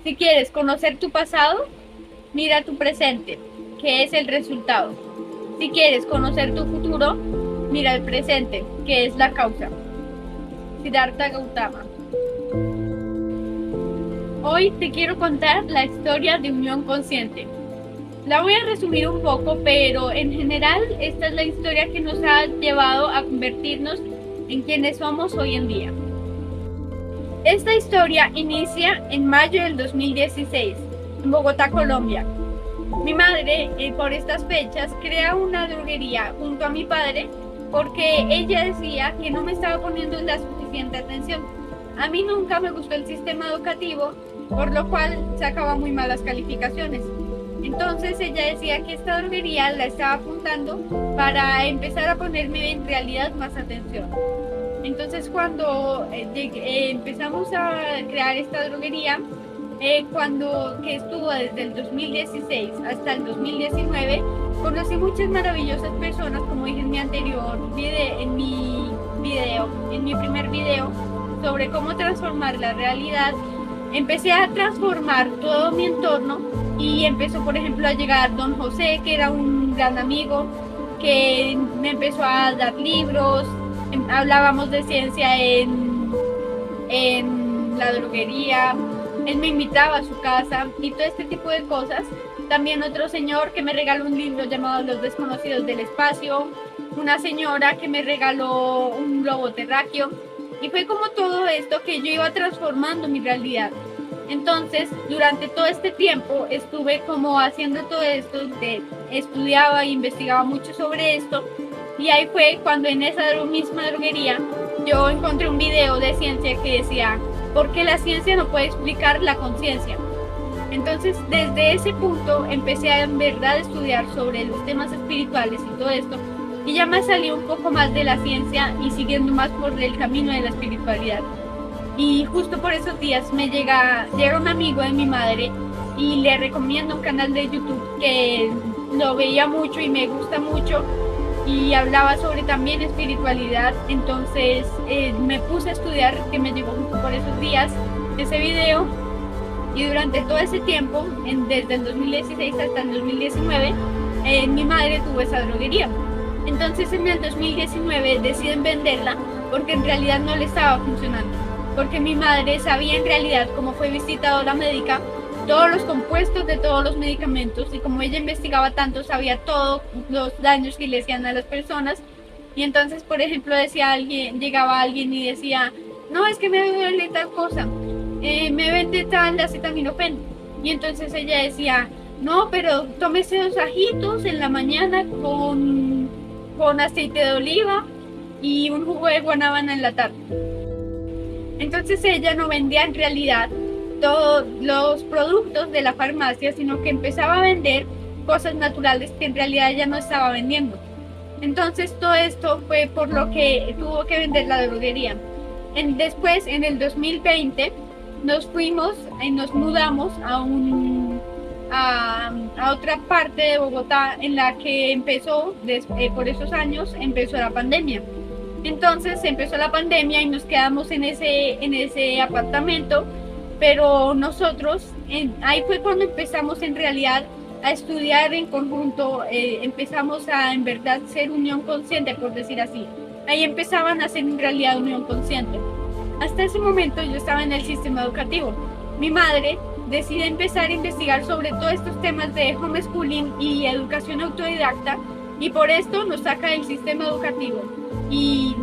Si quieres conocer tu pasado, mira tu presente, que es el resultado. Si quieres conocer tu futuro, mira el presente, que es la causa. Siddhartha Gautama. Hoy te quiero contar la historia de Unión Consciente. La voy a resumir un poco, pero en general esta es la historia que nos ha llevado a convertirnos en quienes somos hoy en día. Esta historia inicia en mayo del 2016, en Bogotá, Colombia. Mi madre, por estas fechas, crea una droguería junto a mi padre porque ella decía que no me estaba poniendo la suficiente atención. A mí nunca me gustó el sistema educativo, por lo cual sacaba muy malas calificaciones. Entonces ella decía que esta droguería la estaba apuntando para empezar a ponerme en realidad más atención. Entonces cuando empezamos a crear esta droguería, que estuvo desde el 2016 hasta el 2019, conocí muchas maravillosas personas, como dije en mi anterior en mi primer video, sobre cómo transformar la realidad. Empecé a transformar todo mi entorno y empezó, por ejemplo, a llegar Don José, que era un gran amigo, que me empezó a dar libros, hablábamos de ciencia en la droguería, él me invitaba a su casa y todo este tipo de cosas. También otro señor que me regaló un libro llamado Los Desconocidos del Espacio, una señora que me regaló un globo terráqueo, y fue como todo esto que yo iba transformando mi realidad. Entonces, durante todo este tiempo estuve como haciendo todo esto, estudiaba e investigaba mucho sobre esto, y ahí fue cuando en esa misma droguería yo encontré un video de ciencia que decía: ¿por qué la ciencia no puede explicar la conciencia? Entonces, desde ese punto empecé a en verdad estudiar sobre los temas espirituales y todo esto, y ya me salí un poco más de la ciencia y siguiendo más por el camino de la espiritualidad. Y justo por esos días llega un amigo de mi madre y le recomiendo un canal de YouTube que lo veía mucho y me gusta mucho, y hablaba sobre también espiritualidad. Entonces me puse a estudiar, que me llegó justo por esos días ese video, y durante todo ese tiempo, desde el 2016 hasta el 2019, mi madre tuvo esa droguería. Entonces en el 2019 deciden venderla porque en realidad no le estaba funcionando, porque mi madre sabía en realidad, como fue visitadora médica, todos los compuestos de todos los medicamentos, y como ella investigaba tanto, sabía todos los daños que le hacían a las personas. Y entonces, por ejemplo, llegaba alguien y decía: no, es que me duele tal cosa, me vende tal acetaminofén. Y entonces ella decía: no, pero tómese 2 ajitos en la mañana con aceite de oliva y un jugo de guanábana en la tarde. Entonces ella no vendía en realidad todos los productos de la farmacia, sino que empezaba a vender cosas naturales que en realidad ella no estaba vendiendo. Entonces todo esto fue por lo que tuvo que vender la droguería. Después, en el 2020, nos fuimos y nos mudamos a otra parte de Bogotá, en la que por esos años empezó la pandemia. Entonces empezó la pandemia y nos quedamos en ese apartamento, pero nosotros, ahí fue cuando empezamos en realidad a estudiar en conjunto, empezamos a en verdad ser unión consciente, por decir así. Ahí empezaban a ser en realidad unión consciente. Hasta ese momento yo estaba en el sistema educativo. Mi madre decide empezar a investigar sobre todos estos temas de homeschooling y educación autodidacta, y por esto nos saca del sistema educativo. Y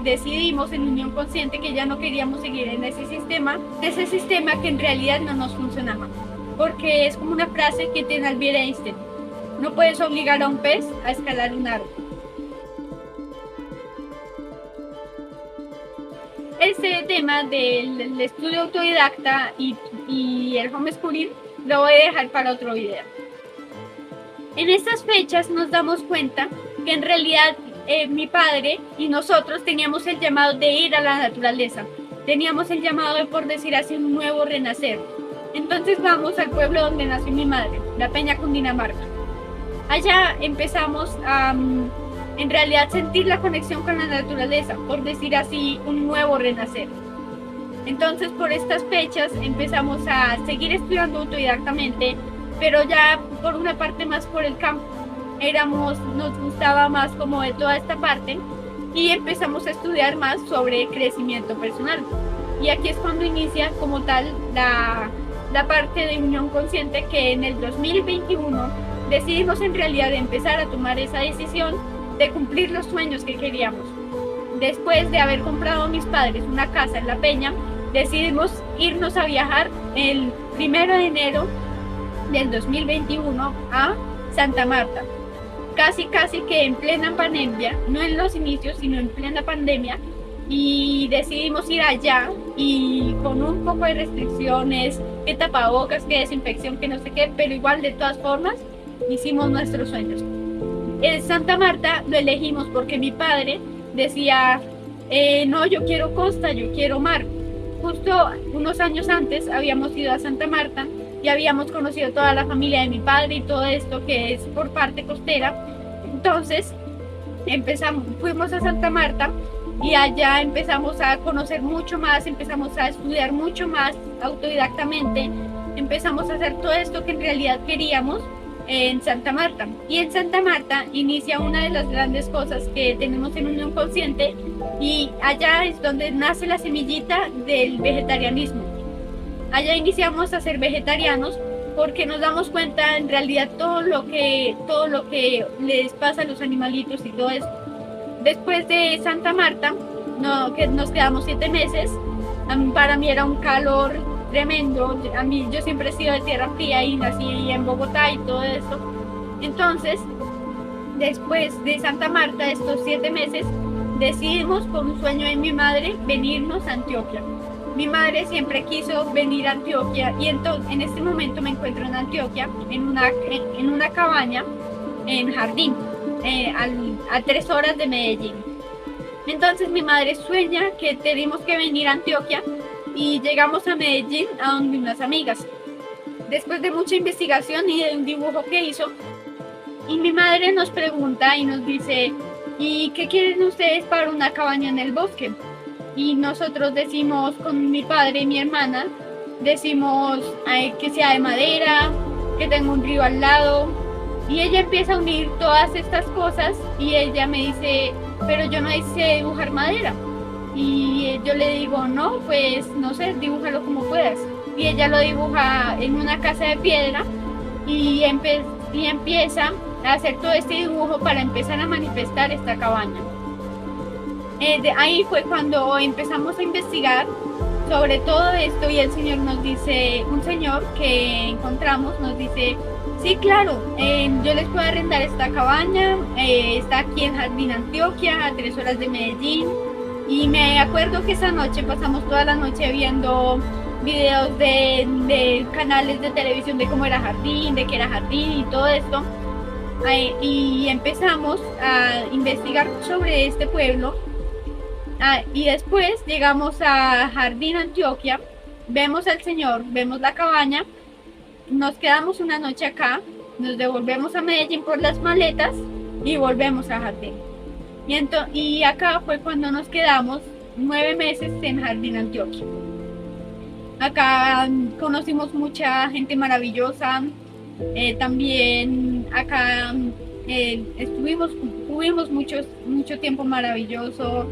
decidimos en unión consciente que ya no queríamos seguir en ese sistema que en realidad no nos funcionaba. Porque es como una frase que tiene Albert Einstein: no puedes obligar a un pez a escalar un árbol. Este tema del estudio autodidacta y el homeschooling lo voy a dejar para otro video. En estas fechas nos damos cuenta que en realidad mi padre y nosotros teníamos el llamado de ir a la naturaleza, teníamos el llamado de, por decir así, un nuevo renacer. Entonces vamos al pueblo donde nació mi madre, La Peña, Cundinamarca. Allá empezamos a en realidad sentir la conexión con la naturaleza, por decir así, un nuevo renacer. Entonces, por estas fechas empezamos a seguir estudiando autodidactamente, pero ya por una parte más por el campo. Nos gustaba más como de toda esta parte y empezamos a estudiar más sobre crecimiento personal. Y aquí es cuando inicia como tal la parte de Unión Consciente, que en el 2021 decidimos en realidad empezar a tomar esa decisión de cumplir los sueños que queríamos. Después de haber comprado a mis padres una casa en La Peña, decidimos irnos a viajar el 1 de enero del 2021 a Santa Marta. Casi que en plena pandemia, no en los inicios, sino en plena pandemia, y decidimos ir allá y con un poco de restricciones, que tapabocas, que desinfección, que no sé qué, pero igual de todas formas hicimos nuestros sueños. En Santa Marta lo elegimos porque mi padre decía, no, yo quiero costa, yo quiero mar. Justo unos años antes habíamos ido a Santa Marta y habíamos conocido toda la familia de mi padre y todo esto que es por parte costera. Entonces fuimos a Santa Marta y allá empezamos a conocer mucho más, empezamos a estudiar mucho más autodidactamente, empezamos a hacer todo esto que en realidad queríamos en Santa Marta. Y en Santa Marta inicia una de las grandes cosas que tenemos en Unión Consciente, y allá es donde nace la semillita del vegetarianismo. Allá iniciamos a ser vegetarianos porque nos damos cuenta en realidad todo lo que les pasa a los animalitos y todo eso. Después de Santa Marta, que nos quedamos 7 meses, para mí era un calor tremendo. Yo siempre he sido de tierra fría y nací en Bogotá y todo eso. Entonces, después de Santa Marta, estos 7 meses, decidimos por un sueño de mi madre venirnos a Antioquia. Mi madre siempre quiso venir a Antioquia y entonces en este momento me encuentro en Antioquia, en una cabaña en Jardín, a 3 horas de Medellín. Entonces mi madre sueña que tenemos que venir a Antioquia y llegamos a Medellín a donde unas amigas. Después de mucha investigación y de un dibujo que hizo, y mi madre nos pregunta y nos dice, ¿y qué quieren ustedes para una cabaña en el bosque? Y nosotros decimos, con mi padre y mi hermana, decimos que sea de madera, que tenga un río al lado. Y ella empieza a unir todas estas cosas y ella me dice, pero yo no sé dibujar madera. Y yo le digo, no, pues no sé, dibújalo como puedas. Y ella lo dibuja en una casa de piedra y empieza a hacer todo este dibujo para empezar a manifestar esta cabaña. Ahí fue cuando empezamos a investigar sobre todo esto y el Señor nos dice, un señor que encontramos nos dice, sí, claro, yo les puedo arrendar esta cabaña, está aquí en Jardín, Antioquia, a 3 horas de Medellín. Y me acuerdo que esa noche pasamos toda la noche viendo videos de canales de televisión de cómo era Jardín, de qué era Jardín y todo esto. Y empezamos a investigar sobre este pueblo. Y después llegamos a Jardín, Antioquia, vemos al Señor, vemos la cabaña, nos quedamos una noche acá, nos devolvemos a Medellín por las maletas y volvemos a Jardín. Y acá fue cuando nos quedamos 9 meses en Jardín, Antioquia. Acá conocimos mucha gente maravillosa, también acá tuvimos mucho tiempo maravilloso.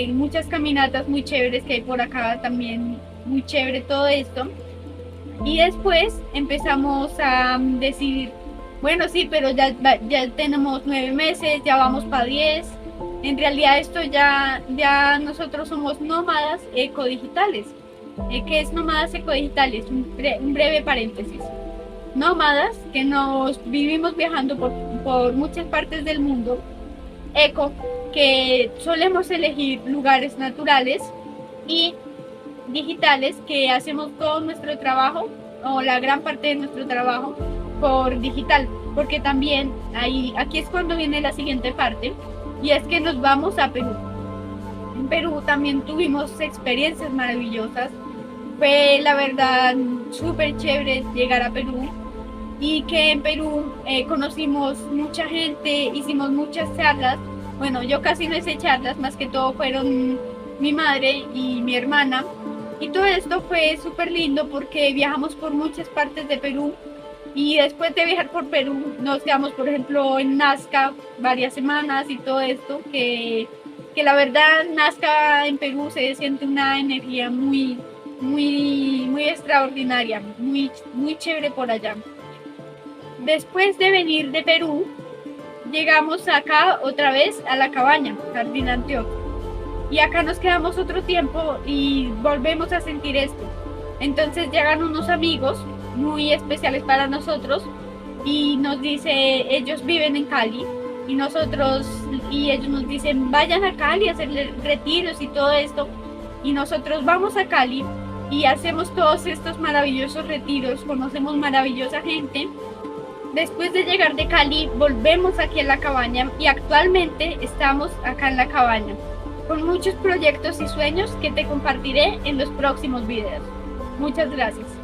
Muchas caminatas muy chéveres que hay por acá también, muy chévere todo esto. Y después empezamos a decidir, bueno, sí, pero ya tenemos 9 meses, ya vamos para 10. En realidad esto ya nosotros somos nómadas ecodigitales. ¿Qué es nómadas ecodigitales? Un breve paréntesis. Nómadas que nos vivimos viajando por muchas partes del mundo. Eco, que solemos elegir lugares naturales, y digitales, que hacemos todo nuestro trabajo o la gran parte de nuestro trabajo por digital, porque también aquí es cuando viene la siguiente parte, y es que nos vamos a Perú. En Perú también tuvimos experiencias maravillosas, fue la verdad súper chévere llegar a Perú, y que en Perú conocimos mucha gente, hicimos muchas charlas. Bueno, yo casi no hice charlas, más que todo fueron mi madre y mi hermana, Y todo esto fue súper lindo porque viajamos por muchas partes de Perú y después de viajar por Perú nos quedamos, por ejemplo, en Nazca varias semanas y todo esto, que la verdad Nazca en Perú se siente una energía muy extraordinaria, muy chévere por allá. Después de venir de Perú, llegamos acá otra vez a la cabaña, Jardín Antioquia. Y acá nos quedamos otro tiempo y volvemos a sentir esto. Entonces llegan unos amigos muy especiales para nosotros y nos dice, ellos viven en Cali y ellos nos dicen, vayan a Cali a hacer retiros y todo esto. Y nosotros vamos a Cali y hacemos todos estos maravillosos retiros, conocemos maravillosa gente. Después de llegar de Cali, volvemos aquí a la cabaña y actualmente estamos acá en la cabaña con muchos proyectos y sueños que te compartiré en los próximos videos. Muchas gracias.